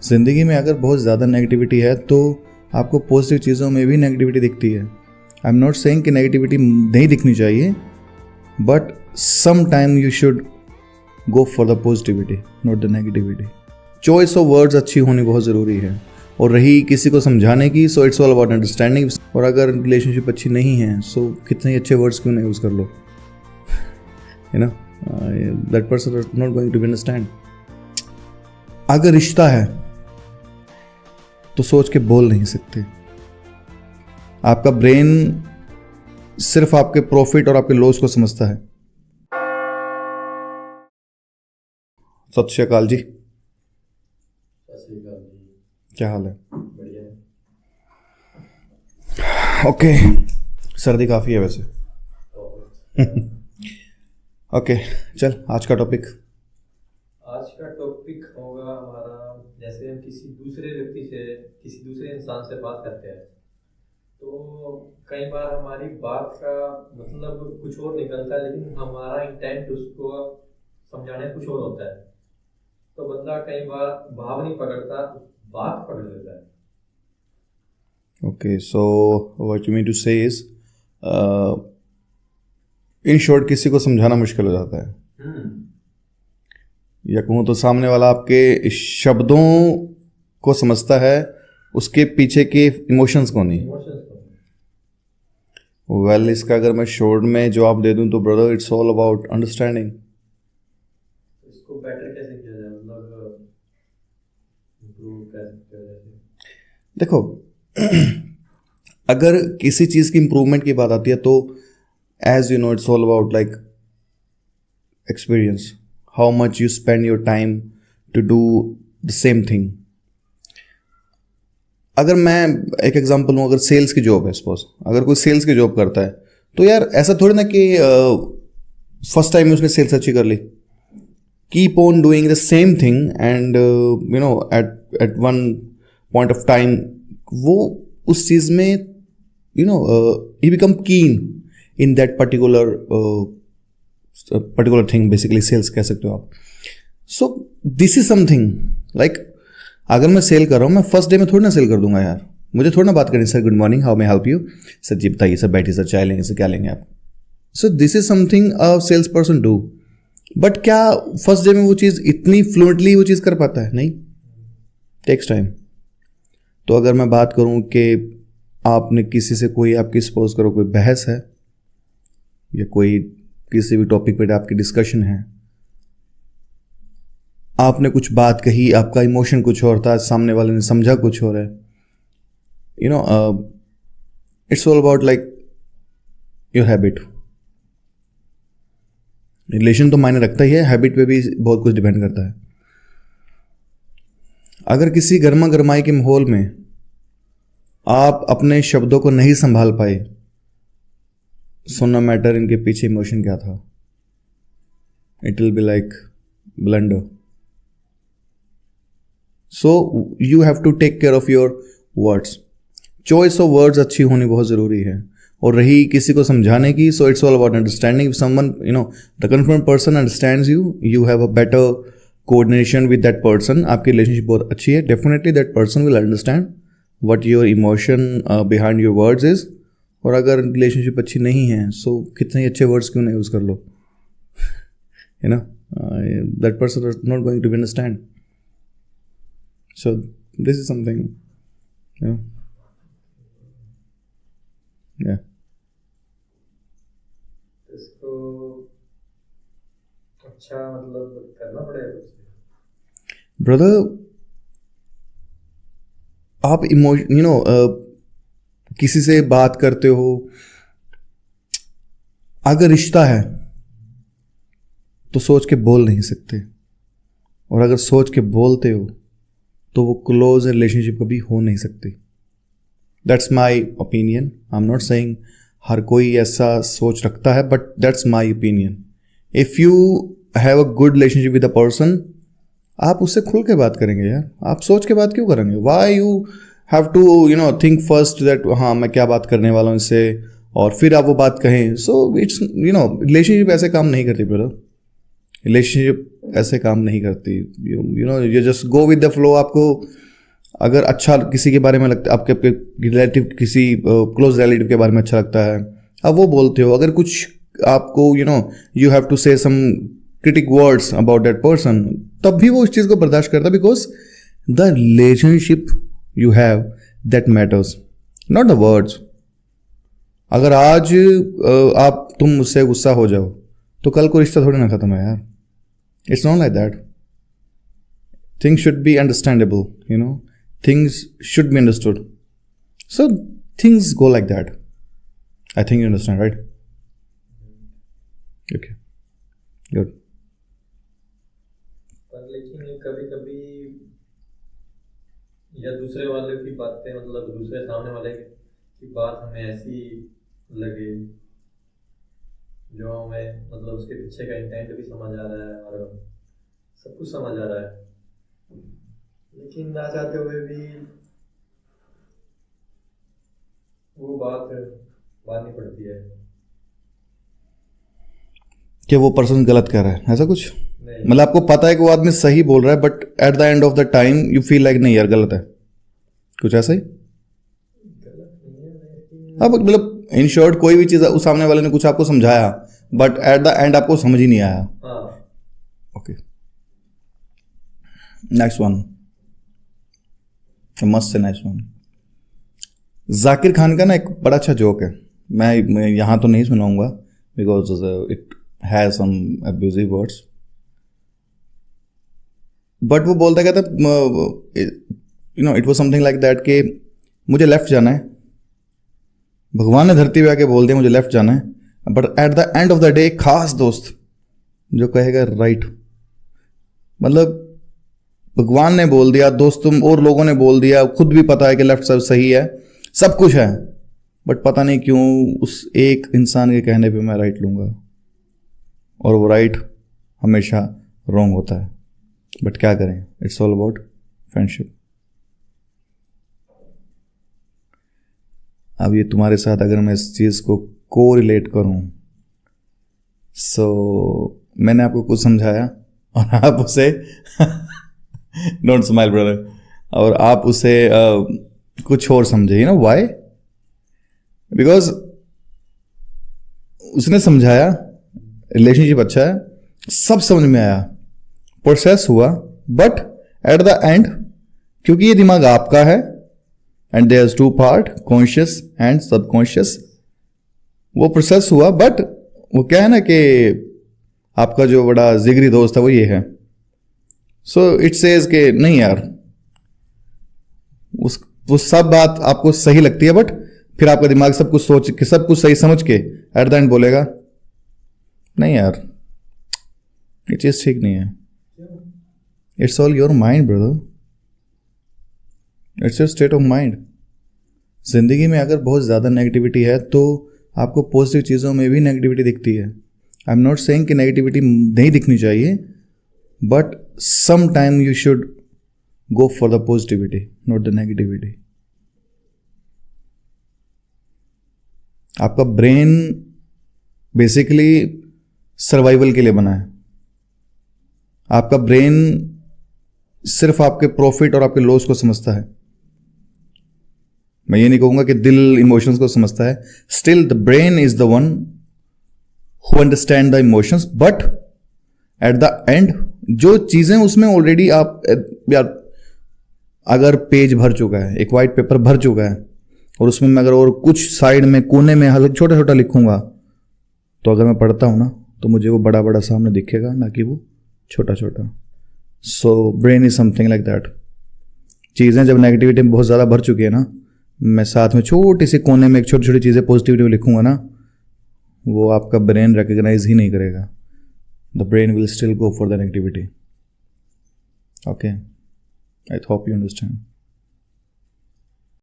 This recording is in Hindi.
ज़िंदगी में अगर बहुत ज़्यादा नेगेटिविटी है तो आपको पॉजिटिव चीज़ों में भी नेगेटिविटी दिखती है। आई एम नॉट सेइंग कि नेगेटिविटी नहीं दिखनी चाहिए, but some time you should go for the positivity, not the negativity. Choice of words अच्छी होनी बहुत ज़रूरी है। और रही किसी को समझाने की, so it's all about understanding. और अगर रिलेशनशिप अच्छी नहीं है, सो कितने अच्छे वर्ड्स क्यों नहीं यूज़ कर लो, you know, that person is not going to be understand. अगर रिश्ता है तो सोच के बोल नहीं सकते। आपका ब्रेन सिर्फ आपके प्रॉफिट और आपके लॉस को समझता है। सत श्री अकाल जी। क्या हाल है? ओके, सर्दी काफ़ी है वैसे। ओके, चल आज का टॉपिक होगा हमारा, जैसे हम किसी दूसरे व्यक्ति से, किसी दूसरे इंसान से बात करते हैं तो कई बार हमारी बात का मतलब कुछ और निकलता है, लेकिन हमारा इंटेंट उसको समझाने कुछ और होता है। तो बंदा कई बार भाव नहीं पकड़ता, बात पकड़ लेता है। Okay, so what you mean to say is in short किसी को समझाना मुश्किल हो जाता है, या कहूँ तो सामने वाला आपके शब्दों को समझता है, उसके पीछे के इमोशंस को नहीं। वेल, इसका अगर मैं शॉर्ट में जवाब दे दूं तो brother, it's all about understanding. इसको बेटर कैसे किया जाए, मतलब इम्प्रूव कैसे किया जाए? देखो, अगर किसी चीज़ की इम्प्रूवमेंट की बात आती है तो as you know it's all about like experience, how much you spend your time to do the same thing. अगर मैं एक एग्जांपल लूँ, अगर सेल्स की जॉब है, सपोज अगर कोई सेल्स की जॉब करता है तो यार ऐसा थोड़ी ना कि फर्स्ट टाइम में उसने सेल्स अच्छी कर ली। Keep on doing the same thing and you know at one point of time वो उस चीज़ में you know he become keen in that particular thing, basically sales कह सकते हो आप। So this is something like, अगर मैं सेल कर रहा हूँ, मैं फर्स्ट डे में थोड़ी ना सेल कर दूंगा यार। मुझे थोड़ी ना बात करनी, sir good morning, how may help you, sir ji बताइए, सर बैठिए, सर चाय लेंगे, सर क्या लेंगे आप। So this is something a sales person do, but क्या फर्स्ट डे में वो चीज़ इतनी फ्लुएंटली वो चीज़ कर पाता है? नहीं, टेक्स टाइम। तो अगर मैं बात करूँ कि आपने किसी से कोई, आपकी सपोज करो कोई बहस है या कोई किसी भी टॉपिक पे आपकी डिस्कशन है, आपने कुछ बात कही, आपका इमोशन कुछ और था, सामने वाले ने समझा कुछ और है, you know, it's all about like your habit. Relation तो मायने रखता ही है, हैबिट पे भी बहुत कुछ डिपेंड करता है। अगर किसी गर्मा गर्माई के माहौल में आप अपने शब्दों को नहीं संभाल पाए, so no matter इनके पीछे इमोशन क्या था, it will be like blunder. So you have to take care of your words. Choice of words अच्छी होनी बहुत ज़रूरी है। और रही किसी को समझाने की, so it's all about understanding. If someone, you know, the confirmed person understands you, you have a better coordination with that person. आपकी relationship बहुत अच्छी है, definitely that person will understand what your emotion behind your words is. और अगर रिलेशनशिप अच्छी नहीं है, सो कितने अच्छे वर्ड्स क्यों नहीं यूज़ कर लो, you know, that person is not going to be understand. So this is something, you know, या इसको अच्छा मतलब करना पड़ेगा ब्रदर। आप इमोशन, यू नो, किसी से बात करते हो, अगर रिश्ता है तो सोच के बोल नहीं सकते, और अगर सोच के बोलते हो तो वो क्लोज रिलेशनशिप कभी हो नहीं सकती। That's my opinion. I am not saying हर कोई ऐसा सोच रखता है, but that's my opinion. If you have a good relationship with a person, आप उससे खुल के बात करेंगे यार, आप सोच के बात क्यों करेंगे? Why you have to you know think first that हाँ मैं क्या बात करने वाला हूँ इससे, और फिर आप वो बात कहें। So it's you know, relationship ऐसे काम नहीं करती ब्रदर। रिलेशनशिप ऐसे काम नहीं करती। You know you just go with the flow. आपको अगर अच्छा किसी के बारे में लगता है, आपके रिलेटिव किसी क्लोज रिलेटिव के बारे में अच्छा लगता है, आप वो बोलते हो। अगर कुछ आपको you have to say some critic words about that person, तब भी वो उस चीज़ को बर्दाश्त करता, because the relationship you have that matters, not the words. अगर आज तुम मुझसे गुस्सा हो जाओ तो कल को रिश्ता थोड़ी ना खत्म है यार। It's not like that. Things should be understandable, things should be understood. So things go like that. I think you understand, right? Okay, good. पर लेकिन कभी कभी या दूसरे वाले की बातें, मतलब दूसरे सामने वाले की बात हमें ऐसी लगे जो हमें, मतलब उसके पीछे का इंटेंट भी समझ आ रहा है और सब कुछ समझ आ रहा है, लेकिन ना चाहते हुए भी वो बात माननी पड़ती है कि वो पर्सन गलत कर रहा है, ऐसा कुछ? नहीं। मतलब आपको पता है कि वो आदमी सही बोल रहा है, but at the end of the time you feel like नहीं यार गलत है, कुछ ऐसा ही? गलत नहीं है, अब मतलब इन शॉर्ट कोई भी चीज़ उस सामने वाले ने कुछ आपको समझाया, बट एट द एंड आपको समझ ही नहीं आया। हाँ। ओके, नेक्स्ट वन, मस्त से नेक्स्ट वन। जाकिर खान का ना एक बड़ा अच्छा जोक है, मैं यहाँ तो नहीं सुनाऊंगा because it has some abusive words, but वो बोलता कहता it was something like that कि मुझे लेफ्ट जाना है, भगवान ने धरती पे आके बोल दिया मुझे लेफ्ट जाना है, but at the end of the day खास दोस्त जो कहेगा राइट। मतलब भगवान ने बोल दिया, दोस्तों और लोगों ने बोल दिया, खुद भी पता है कि लेफ्ट सब सही है, सब कुछ है, बट पता नहीं क्यों उस एक इंसान के कहने पे मैं राइट लूंगा, और वो राइट हमेशा रॉन्ग होता है। बट क्या करें, इट्स ऑल अबाउट फ्रेंडशिप। अब ये तुम्हारे साथ अगर मैं इस चीज़ को को रिलेट करूं, सो मैंने आपको कुछ समझाया और आप उसे डोंट स्माइल ब्रदर, और आप उसे कुछ और समझे, यू नो व्हाई? बिकॉज उसने समझाया, रिलेशनशिप अच्छा है, सब समझ में आया, प्रोसेस हुआ, बट एट द एंड क्योंकि ये दिमाग आपका है and there is two part, conscious and subconscious, वो प्रोसेस हुआ, बट वो क्या है ना कि आपका जो बड़ा जिगरी दोस्त है वो ये है, सो इट सेज कि नहीं यार वो सब बात आपको सही लगती है, बट फिर आपका दिमाग सब कुछ सोच के, सब कुछ सही समझ के एट द एंड बोलेगा नहीं यार ये चीज ठीक नहीं है। It's all your mind brother, it's your state of mind. जिंदगी में अगर बहुत ज़्यादा नेगेटिविटी है तो आपको पॉजिटिव चीज़ों में भी नेगेटिविटी दिखती है। आई एम नॉट सेइंग कि नेगेटिविटी नहीं दिखनी चाहिए, but some time you should go for the positivity, not the negativity. आपका ब्रेन बेसिकली सर्वाइवल के लिए बना है। आपका ब्रेन सिर्फ आपके प्रॉफिट और आपके लॉस को समझता है। मैं ये नहीं कहूंगा कि दिल इमोशंस को समझता है, still the brain is the one who understand the emotions, but at the end जो चीजें उसमें ऑलरेडी आप यार, अगर पेज भर चुका है, एक वाइट पेपर भर चुका है, और उसमें मैं अगर और कुछ साइड में कोने में हल्का छोटा छोटा लिखूंगा, तो अगर मैं पढ़ता हूं ना तो मुझे वो बड़ा बड़ा सामने दिखेगा, ना कि वो छोटा छोटा। So brain is something like that. चीज़ें जब नेगेटिविटी में बहुत ज़्यादा भर चुकी है ना, मैं साथ में छोटी सी कोने में एक छोटी छोटी चीज़ें पॉजिटिविटी लिखूंगा ना, वो आपका ब्रेन रिकग्नाइज ही नहीं करेगा। The brain will still go for the negativity. Okay, I hope you understand.